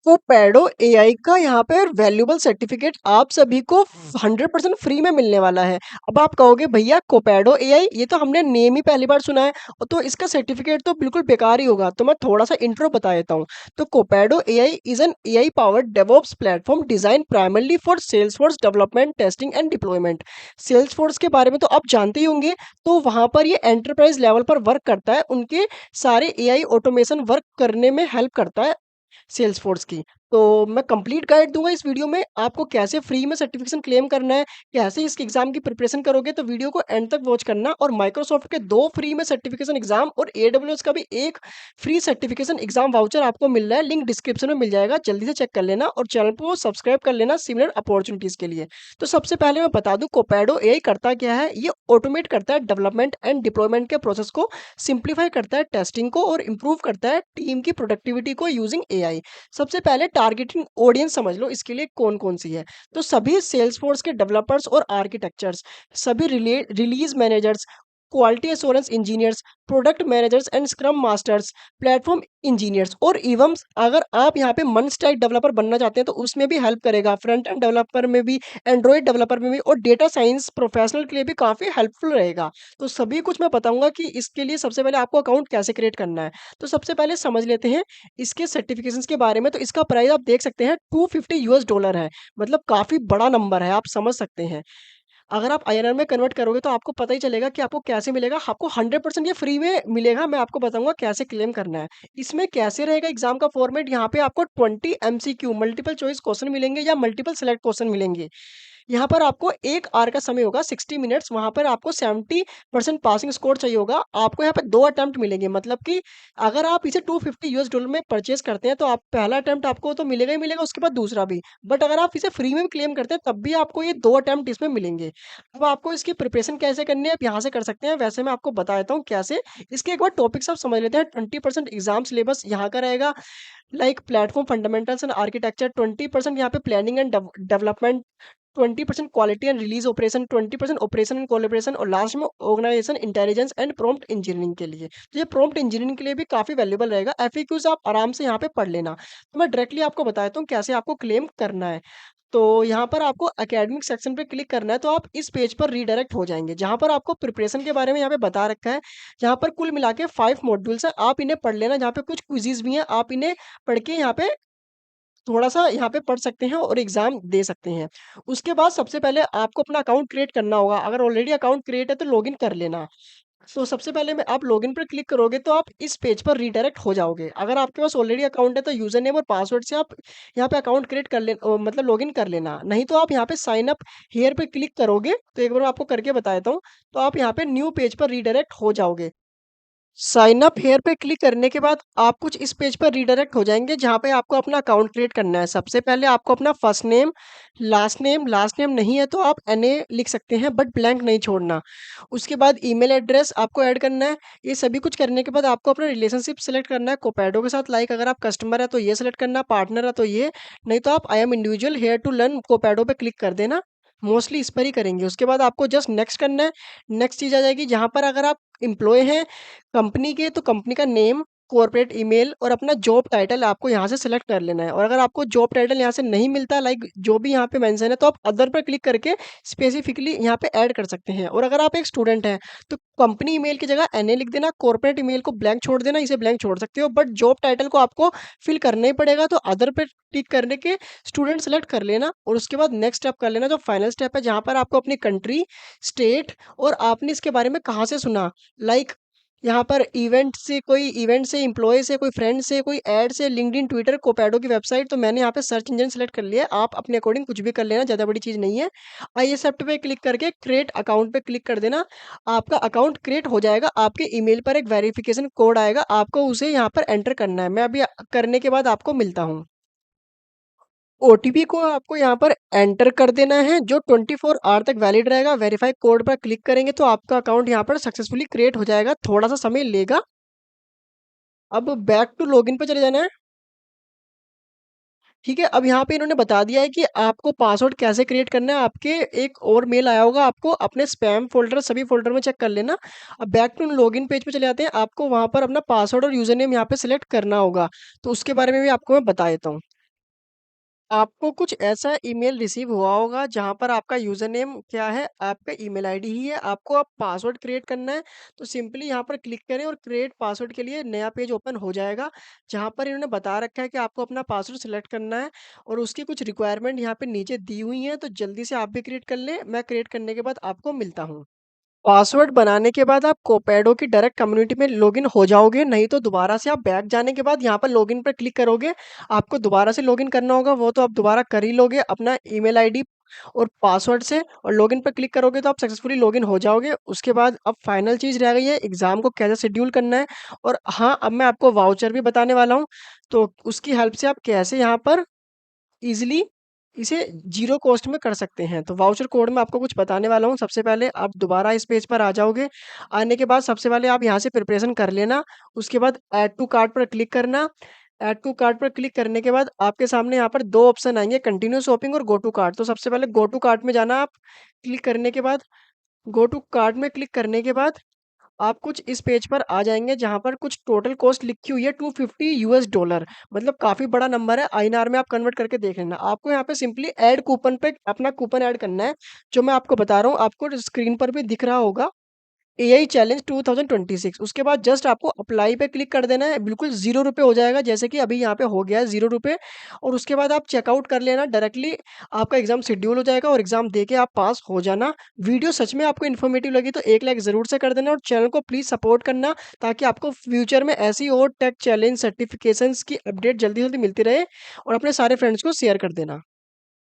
कोपैडो AI का यहाँ पे वैल्यूएबल सर्टिफिकेट आप सभी को 100% फ्री में मिलने वाला है। अब आप कहोगे भैया कोपैडो एआई, ये तो हमने नेम ही पहली बार सुना है और तो इसका सर्टिफिकेट तो बिल्कुल बेकार ही होगा। तो मैं थोड़ा सा इंट्रो बता देता हूँ। तो Copado AI is an AI powered DevOps platform design primarily for Salesforce development testing and deployment. Salesforce के बारे में तो आप जानते ही होंगे। तो वहां पर ये एंटरप्राइज लेवल पर वर्क करता है, उनके सारे एआई ऑटोमेशन वर्क करने में हेल्प करता है सेल्सफोर्स की। तो मैं कंप्लीट गाइड दूँगा इस वीडियो में, आपको कैसे फ्री में सर्टिफ़िकेशन क्लेम करना है, कैसे इसके एग्ज़ाम की प्रिपरेशन करोगे, तो वीडियो को एंड तक वॉच करना। और माइक्रोसॉफ्ट के 2 फ्री में सर्टिफ़िकेशन एग्ज़ाम और एडब्ल्यूएस का भी 1 फ्री सर्टिफ़िकेशन एग्ज़ाम वाउचर आपको मिल रहा है, लिंक डिस्क्रिप्शन में मिल जाएगा, जल्दी से चेक कर लेना और चैनल को सब्सक्राइब कर लेना सिमिलर अपॉर्च्युनिटीज़ के लिए। तो सबसे पहले मैं बता दूँ कोपैडो एआई करता क्या है, ये ऑटोमेट करता है डेवलपमेंट एंड डिप्लॉयमेंट के प्रोसेस को, सिम्प्लीफाई करता है टेस्टिंग को और इम्प्रूव करता है टीम की प्रोडक्टिविटी को यूजिंग एआई। सबसे पहले टारगेटिंग ऑडियंस समझ लो इसके लिए कौन-कौन सी है। तो सभी सेल्सफोर्स के डेवलपर्स और आर्किटेक्चर्स, सभी release managers, quality assurance engineers, product managers and scrum masters, platform engineers और इवन अगर आप यहाँ पे मन स्टैक डेवलपर बनना चाहते हैं तो उसमें भी हेल्प करेगा। फ्रंट एंड डेवलपर में भी, एंड्रॉइड डेवलपर में भी और डेटा साइंस प्रोफेशनल के लिए भी काफ़ी हेल्पफुल रहेगा। तो सभी कुछ मैं बताऊँगा कि इसके लिए सबसे पहले आपको अकाउंट कैसे क्रिएट करना है। तो सबसे पहले समझ लेते हैं इसके सर्टिफ़िकेशंस के बारे में। तो इसका प्राइस आप देख सकते हैं $250 है, मतलब काफ़ी बड़ा नंबर है, आप समझ सकते हैं। अगर आप आईएनआर में कन्वर्ट करोगे तो आपको पता ही चलेगा कि आपको कैसे मिलेगा। आपको 100% ये फ्री में मिलेगा, मैं आपको बताऊँगा कैसे क्लेम करना है। इसमें कैसे रहेगा एग्ज़ाम का फॉर्मेट, यहाँ पे आपको 20 एमसीक्यू मल्टीपल चॉइस क्वेश्चन मिलेंगे या मल्टीपल सेलेक्ट क्वेश्चन मिलेंगे। यहाँ पर आपको 1 आवर का समय होगा, 60 मिनट्स, वहाँ पर आपको 70% पासिंग स्कोर चाहिए होगा। आपको यहाँ पे 2 अटेम्प्ट मिलेंगे, मतलब कि अगर आप इसे $250 में परचेज़ करते हैं तो आप पहला अटेम्प्ट आपको तो मिलेगा ही मिलेगा, उसके बाद दूसरा भी। बट अगर आप इसे फ्री में भी क्लेम करते हैं तब भी आपको ये 2 अटेम्प्ट इसमें मिलेंगे। अब आपको इसकी प्रिपरेशन कैसे करनी है, आप यहाँ से कर सकते हैं। वैसे मैं आपको बता देता हूँ कैसे। इसके एक बार टॉपिक्स आप समझ लेते हैं। 20% एग्ज़ाम सिलेबस यहाँ का रहेगा, like platform fundamentals and architecture. 20% यहाँ पे planning and development, 20% quality and release operation, 20% operation and collaboration और लास्ट में organisation intelligence and prompt engineering के लिए। तो ये प्रॉम्प्ट इंजीनियरिंग के लिए भी काफी वैल्यूबल रहेगा। एफएक्यूज आप आराम से यहाँ पे पढ़ लेना। तो मैं डायरेक्टली आपको बता देता हूँ कैसे आपको क्लेम करना है। तो यहाँ पर आपको एकेडमिक सेक्शन पे क्लिक करना है, तो आप इस पेज पर रीडायरेक्ट हो जाएंगे जहाँ पर आपको प्रिपरेशन के बारे में यहाँ पे बता रखा है। यहाँ पर कुल मिला के 5 मॉड्यूल्स है, आप इन्हें पढ़ लेना। जहाँ पे कुछ क्विज़िज़ भी हैं, आप इन्हें पढ़ के यहाँ पे थोड़ा-सा यहाँ पे पढ़ सकते हैं और एग्ज़ाम दे सकते हैं। उसके बाद सबसे पहले आपको अपना अकाउंट क्रिएट करना होगा। अगर ऑलरेडी अकाउंट क्रिएट है तो लॉगिन कर लेना। तो सबसे पहले में आप लॉगिन पर क्लिक करोगे तो आप इस पेज पर रीडायरेक्ट हो जाओगे। अगर आपके पास ऑलरेडी अकाउंट है तो यूज़र नेम और पासवर्ड से आप यहाँ पे अकाउंट क्रिएट कर मतलब लॉगिन कर लेना। नहीं तो आप यहाँ पे साइन अप हियर पे क्लिक करोगे, तो एक बार मैं आपको करके बता देता हूँ। तो आप यहाँ पे न्यू पेज पर रीडायरेक्ट हो जाओगे। साइन अप हियर पे क्लिक करने के बाद आप कुछ इस पेज पर रीडायरेक्ट हो जाएँगे जहाँ पे आपको अपना अकाउंट क्रिएट करना है। सबसे पहले आपको अपना फर्स्ट नेम, लास्ट नेम नहीं है तो आप एनए लिख सकते हैं बट ब्लैंक नहीं छोड़ना। उसके बाद ईमेल एड्रेस आपको ऐड करना है। ये सभी कुछ करने के बाद आपको अपना रिलेशनशिप सेलेक्ट करना है कोपैडो के साथ। लाइक अगर आप कस्टमर है तो ये सेलेक्ट करना, पार्टनर है तो ये, नहीं तो आप I am individual here to learn Copado पे क्लिक कर देना। मोस्टली इस पर ही करेंगे। उसके बाद आपको जस्ट नेक्स्ट करना है। नेक्स्ट चीज़ आ जाएगी जहाँ पर अगर आप एम्प्लॉयी हैं कंपनी के, तो कंपनी का नेम, कॉर्पोरेट ईमेल और अपना जॉब टाइटल आपको यहाँ से सेलेक्ट कर लेना है। और अगर आपको जॉब टाइटल यहाँ से नहीं मिलता, लाइक जो भी यहाँ पे मेंशन है, तो आप अदर पर क्लिक करके स्पेसिफिकली यहाँ पे ऐड कर सकते हैं। और अगर आप एक स्टूडेंट हैं तो कंपनी ईमेल की जगह एनए लिख देना, कॉर्पोरेट ईमेल को ब्लैंक छोड़ देना, इसे ब्लैंक छोड़ सकते हो बट जॉब टाइटल को आपको फिल करना ही पड़ेगा। तो अदर पे टिक करने के स्टूडेंट सेलेक्ट कर लेना और उसके बाद नेक्स्ट स्टेप कर लेना, जो फाइनल स्टेप है जहाँ पर आपको अपनी कंट्री, स्टेट और आपने इसके बारे में कहाँ से सुना, लाइक यहाँ पर इवेंट से, एम्प्लॉय से, कोई फ्रेंड से, कोई ऐड से, लिंक्डइन, ट्विटर, कोपैडो की वेबसाइट। तो मैंने यहाँ पे सर्च इंजन सेलेक्ट कर लिया है, आप अपने अकॉर्डिंग कुछ भी कर लेना, ज़्यादा बड़ी चीज़ नहीं है। आई एक्सेप्ट पे क्लिक करके क्रिएट अकाउंट पे क्लिक कर देना। आपका अकाउंट क्रिएट हो जाएगा। आपके ईमेल पर एक वेरिफिकेशन कोड आएगा, आपको उसे यहाँ पर एंटर करना है। मैं अभी करने के बाद आपको मिलता हूँ। ओटीपी को आपको यहाँ पर एंटर कर देना है, जो 24 आवर तक वैलिड रहेगा। वेरीफाई कोड पर क्लिक करेंगे तो आपका अकाउंट यहाँ पर सक्सेसफुली क्रिएट हो जाएगा। थोड़ा सा समय लेगा। अब बैक टू लॉगिन पे चले जाना है। ठीक है, अब यहाँ पे इन्होंने बता दिया है कि आपको पासवर्ड कैसे क्रिएट करना है। आपके एक और मेल आया होगा, आपको अपने स्पैम फ़ोल्डर, सभी फ़ोल्डर में चेक कर लेना। अब बैक टू लॉगिन पेज पे चले जाते हैं। आपको वहाँ पर अपना पासवर्ड और यूज़र नेम यहाँ पे सेलेक्ट करना होगा। तो उसके बारे में भी आपको मैं बता देता हूँ। आपको कुछ ऐसा ईमेल रिसीव हुआ होगा जहाँ पर आपका यूज़र नेम क्या है, आपका ईमेल आईडी ही है, आपको अब पासवर्ड क्रिएट करना है। तो सिंपली यहाँ पर क्लिक करें और क्रिएट पासवर्ड के लिए नया पेज ओपन हो जाएगा, जहाँ पर इन्होंने बता रखा है कि आपको अपना पासवर्ड सिलेक्ट करना है और उसकी कुछ रिक्वायरमेंट यहाँ पे नीचे दी हुई हैं, तो जल्दी से आप भी क्रिएट कर लें। मैं क्रिएट करने के बाद आपको मिलता हूँ। पासवर्ड बनाने के बाद आप कोपेडो की डायरेक्ट कम्युनिटी में लॉगिन हो जाओगे, नहीं तो दोबारा से आप बैक जाने के बाद यहाँ पर लॉगिन पर क्लिक करोगे, आपको दोबारा से लॉगिन करना होगा, वो तो आप दोबारा कर ही लोगे अपना ईमेल आईडी और पासवर्ड से और लॉगिन पर क्लिक करोगे तो आप सक्सेसफुली लॉगिन हो जाओगे। उसके बाद अब फाइनल चीज़ रह गई है एग्ज़ाम को कैसे शेड्यूल करना है और हाँ, अब मैं आपको वाउचर भी बताने वाला हूँ, तो उसकी हेल्प से आप कैसे यहाँ पर ईज़िली इसे ज़ीरो कॉस्ट में कर सकते हैं। तो वाउचर कोड मैं आपको कुछ बताने वाला हूँ। सबसे पहले आप दोबारा इस पेज पर आ जाओगे। आने के बाद सबसे पहले आप यहाँ से प्रिपरेशन कर लेना। उसके बाद ऐड टू कार्ट पर क्लिक करना। ऐड टू कार्ट पर क्लिक करने के बाद आपके सामने यहाँ पर 2 ऑप्शन आएँगे कंटिन्यू शॉपिंग और गो टू कार्ट। तो सबसे पहले गो टू कार्ट में जाना आप। क्लिक करने के बाद गो टू कार्ट में क्लिक करने के बाद आप कुछ इस पेज पर आ जाएँगे जहाँ पर कुछ टोटल कॉस्ट लिखी हुई है $250 मतलब काफ़ी बड़ा नंबर है, आईएनआर में आप कन्वर्ट करके देख लेना। आपको यहाँ पे सिंपली ऐड कूपन पे अपना कूपन ऐड करना है, जो मैं आपको बता रहा हूँ, आपको स्क्रीन पर भी दिख रहा होगा। एआई चैलेंज 2026 उसके बाद जस्ट आपको अप्लाई पे क्लिक कर देना है, बिल्कुल ₹0 हो जाएगा जैसे कि अभी यहाँ पे हो गया है ₹0 और उसके बाद आप चेकआउट कर लेना डायरेक्टली आपका एग्ज़ाम शेड्यूल हो जाएगा और एग्ज़ाम दे के आप पास हो जाना। वीडियो सच में आपको इन्फॉर्मेटिव लगी तो एक लाइक ज़रूर से कर देना और चैनल को प्लीज़ सपोर्ट करना ताकि आपको फ्यूचर में ऐसी और टेक चैलेंज सर्टिफिकेशंस की अपडेट जल्दी-जल्दी मिलती रहे और अपने सारे फ्रेंड्स को शेयर कर देना।